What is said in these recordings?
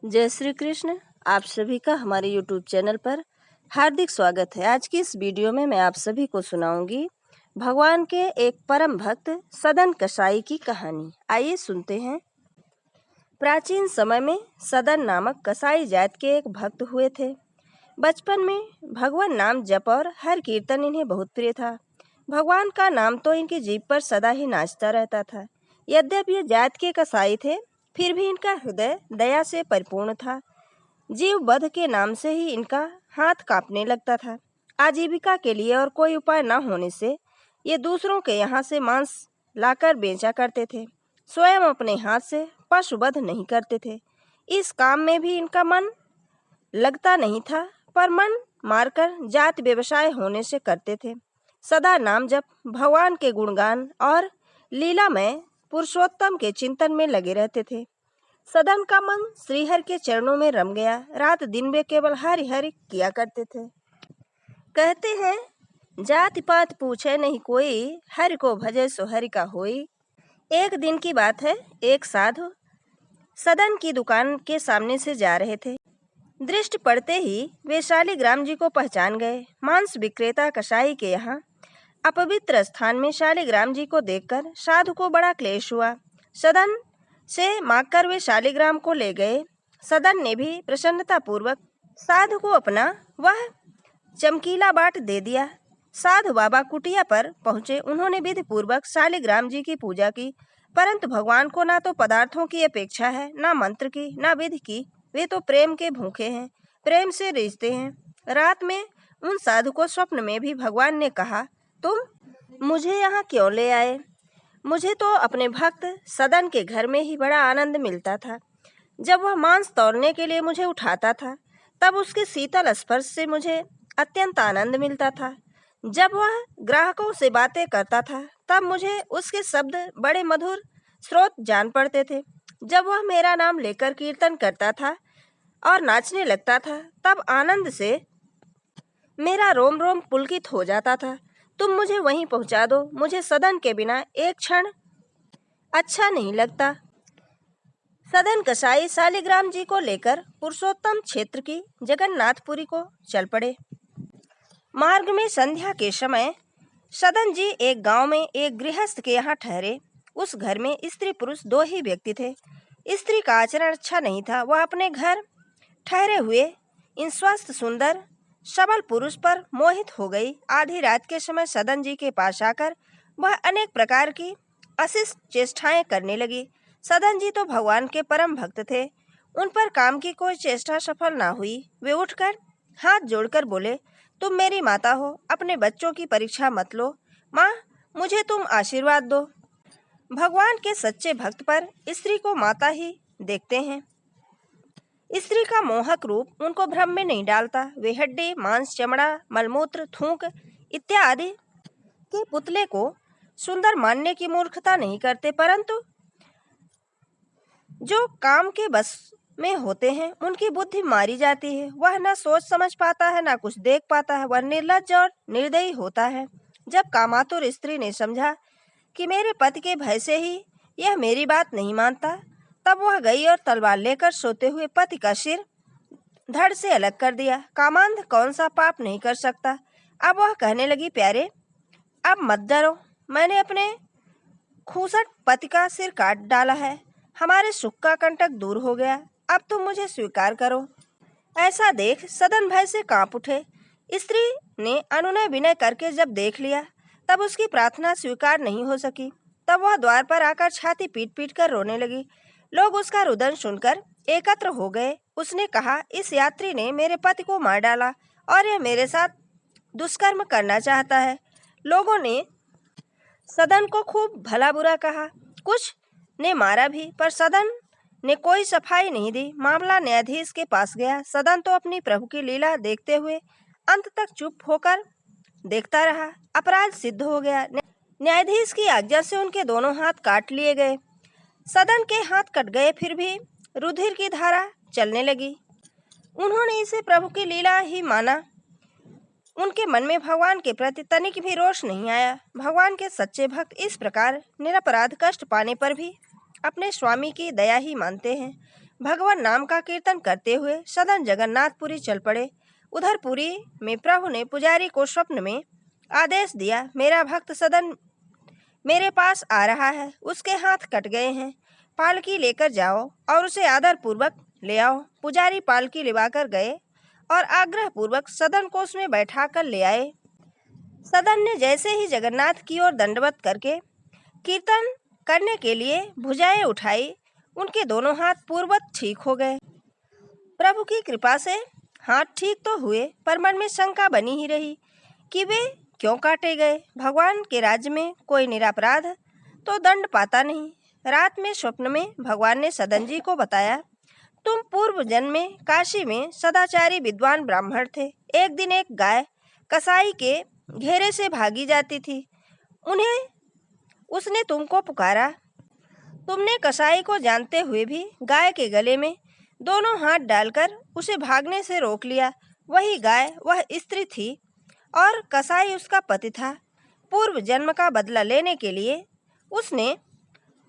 जय श्री कृष्ण। आप सभी का हमारे YouTube चैनल पर हार्दिक स्वागत है। आज की इस वीडियो में मैं आप सभी को सुनाऊंगी भगवान के एक परम भक्त सदन कसाई की कहानी। आइए सुनते हैं। प्राचीन समय में सदन नामक कसाई जात के एक भक्त हुए थे। बचपन में भगवान नाम जप और हर कीर्तन इन्हें बहुत प्रिय था। भगवान का नाम तो इनकी जीभ पर सदा ही नाचता रहता था। यद्यपि ये जात के कसाई थे, फिर भी इनका हृदय दया से परिपूर्ण था। जीव वध के नाम से ही इनका हाथ कांपने लगता था। आजीविका के लिए और कोई उपाय न होने से ये दूसरों के यहाँ से मांस लाकर बेचा करते थे। स्वयं अपने हाथ से पशु वध नहीं करते थे। इस काम में भी इनका मन लगता नहीं था, पर मन मारकर जात व्यवसाय होने से करते थे। सदा नाम जप, भगवान के गुणगान और लीला में पुरुषोत्तम के चिंतन में लगे रहते थे। सदन का मन श्रीहरि के चरणों में रम गया। रात दिन वे केवल हरि हरि किया करते थे। कहते हैं, जाति पात पूछे नहीं कोई, हरि को भजे सो हरि का होई। एक दिन की बात है, एक साधु सदन की दुकान के सामने से जा रहे थे। दृष्टि पड़ते ही वे शालिग्राम जी को पहचान गए। मांस विक्रेता कसाई के यहाँ अपवित्र स्थान में शालिग्राम जी को देखकर साधु को बड़ा क्लेश हुआ। सदन से मांगकर वे शालिग्राम को ले गए। सदन ने भी प्रसन्नता पूर्वक साधु को अपना वह चमकीला बाट दे दिया। साधु बाबा कुटिया पर पहुंचे। उन्होंने विधि पूर्वक शालिग्राम जी की पूजा की, परंतु भगवान को ना तो पदार्थों की अपेक्षा है, ना मंत्र की, ना विधि की। वे तो प्रेम के भूखे हैं, प्रेम से रिझते हैं। रात में उन साधु को स्वप्न में भी भगवान ने कहा, तुम मुझे यहाँ क्यों ले आए? मुझे तो अपने भक्त सदन के घर में ही बड़ा आनंद मिलता था। जब वह मांस तौलने के लिए मुझे उठाता था, तब उसके शीतल स्पर्श से मुझे अत्यंत आनंद मिलता था। जब वह ग्राहकों से बातें करता था, तब मुझे उसके शब्द बड़े मधुर स्रोत जान पड़ते थे। जब वह मेरा नाम लेकर कीर्तन करता था और नाचने लगता था, तब आनंद से मेरा रोम रोम पुलकित हो जाता था। तुम मुझे वहीं पहुंचा दो, मुझे सदन के बिना एक क्षण अच्छा नहीं लगता। सदन कसाई शालिग्राम जी को लेकर पुरुषोत्तम क्षेत्र की जगन्नाथपुरी को चल पड़े। मार्ग में संध्या के समय सदन जी एक गांव में एक गृहस्थ के यहाँ ठहरे। उस घर में स्त्री पुरुष दो ही व्यक्ति थे। स्त्री का आचरण अच्छा नहीं था। वह अपने घर ठहरे हुए इन स्वस्थ सुंदर सबल पुरुष पर मोहित हो गई। आधी रात के समय सदन जी के पास आकर वह अनेक प्रकार की अशिष्ट चेष्टाएं करने लगी। सदन जी तो भगवान के परम भक्त थे। उन पर काम की कोई चेष्टा सफल ना हुई। वे उठकर हाथ जोड़कर बोले, तुम मेरी माता हो, अपने बच्चों की परीक्षा मत लो। माँ, मुझे तुम आशीर्वाद दो। भगवान के सच्चे भक्त पर स्त्री को माता ही देखते हैं। स्त्री का मोहक रूप उनको भ्रम में नहीं डालता। वे हड्डी, मांस, चमड़ा, मलमूत्र, थूक इत्यादि के पुतले को सुंदर मानने की मूर्खता नहीं करते, परंतु जो काम के बस में होते हैं उनकी बुद्धि मारी जाती है। वह न सोच समझ पाता है, न कुछ देख पाता है। वह निर्लज्ज और निर्दयी होता है। जब कामातुर स्त्री ने समझा कि मेरे पति के भय से ही यह मेरी बात नहीं मानता, तब वह गई और तलवार लेकर सोते हुए पति का सिर धड़ से अलग कर दिया। कामांध कौन सा पाप नहीं कर सकता। अब वह कहने लगी, प्यारे, अब मत डरो, मैंने अपने खूसट पति का सिर काट डाला है। हमारे सुख का कंटक दूर हो गया। अब तुम मुझे स्वीकार करो। ऐसा देख सदन भय से कांप उठे। स्त्री ने अनुनय विनय करके जब देख लिया, तब उसकी प्रार्थना स्वीकार नहीं हो सकी। तब वह द्वार पर आकर छाती पीट पीट कर रोने लगी। लोग उसका रुदन सुनकर एकत्र हो गए। उसने कहा, इस यात्री ने मेरे पति को मार डाला और यह मेरे साथ दुष्कर्म करना चाहता है। लोगों ने सदन को खूब भला बुरा कहा। कुछ ने मारा भी, पर सदन ने कोई सफाई नहीं दी। मामला न्यायाधीश के पास गया। सदन तो अपनी प्रभु की लीला देखते हुए अंत तक चुप होकर देखता रहा। अपराध सिद्ध हो गया। न्यायाधीश की आज्ञा से उनके दोनों हाथ काट लिए गए। सदन के हाथ कट गए, फिर भी रुधिर की धारा चलने लगी। उन्होंने इसे प्रभु की लीला ही माना। उनके मन में भगवान के प्रति तनिक भी रोष नहीं आया। भगवान के सच्चे भक्त इस प्रकार निरपराध कष्ट पाने पर भी अपने स्वामी की दया ही मानते हैं। भगवान नाम का कीर्तन करते हुए सदन जगन्नाथपुरी चल पड़े। उधर पुरी में प्रभु ने पुजारी को स्वप्न में आदेश दिया, मेरा भक्त सदन मेरे पास आ रहा है, उसके हाथ कट गए हैं, पालकी लेकर जाओ और उसे आदर पूर्वक ले आओ। पुजारी पालकी लिवाकर गए और आग्रह पूर्वक सदन को उसमें बैठा कर ले आए। सदन ने जैसे ही जगन्नाथ की ओर दंडवत करके कीर्तन करने के लिए भुजाएं उठाई, उनके दोनों हाथ पूर्ववत ठीक हो गए। प्रभु की कृपा से हाथ ठीक तो हुए, पर मन में शंका बनी ही रही कि वे क्यों काटे गए। भगवान के राज्य में कोई निरपराध तो दंड पाता नहीं। रात में स्वप्न में भगवान ने सदन जी को बताया, तुम पूर्व जन्म में काशी में सदाचारी विद्वान ब्राह्मण थे। एक दिन एक गाय कसाई के घेरे से भागी जाती थी, उसने तुमको पुकारा। तुमने कसाई को जानते हुए भी गाय के गले में दोनों हाथ डालकर उसे भागने से रोक लिया। वही गाय वह स्त्री थी और कसाई उसका पति था। पूर्व जन्म का बदला लेने के लिए उसने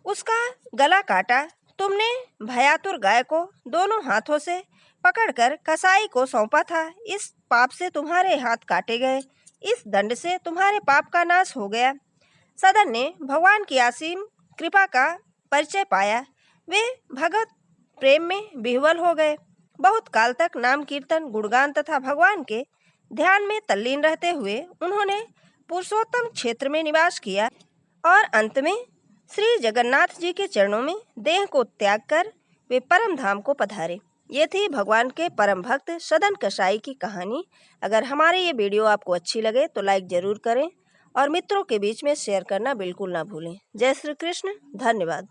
उसका गला काटा। तुमने भयातुर गाय को दोनों हाथों से पकड़कर कसाई को सौंपा था। इस पाप से तुम्हारे हाथ काटे गए, इस दंड से तुम्हारे पाप का नाश हो गया। सदन ने भगवान की असीम कृपा का परिचय पाया। वे भगवत प्रेम में विह्वल हो गए। बहुत काल तक नाम कीर्तन, गुणगान तथा भगवान के ध्यान में तल्लीन रहते हुए उन्होंने पुरुषोत्तम क्षेत्र में निवास किया और अंत में श्री जगन्नाथ जी के चरणों में देह को त्याग कर वे परम धाम को पधारे। ये थी भगवान के परम भक्त सदन कसाई की कहानी। अगर हमारी ये वीडियो आपको अच्छी लगे तो लाइक जरूर करें और मित्रों के बीच में शेयर करना बिल्कुल ना भूलें। जय श्री कृष्ण, धन्यवाद।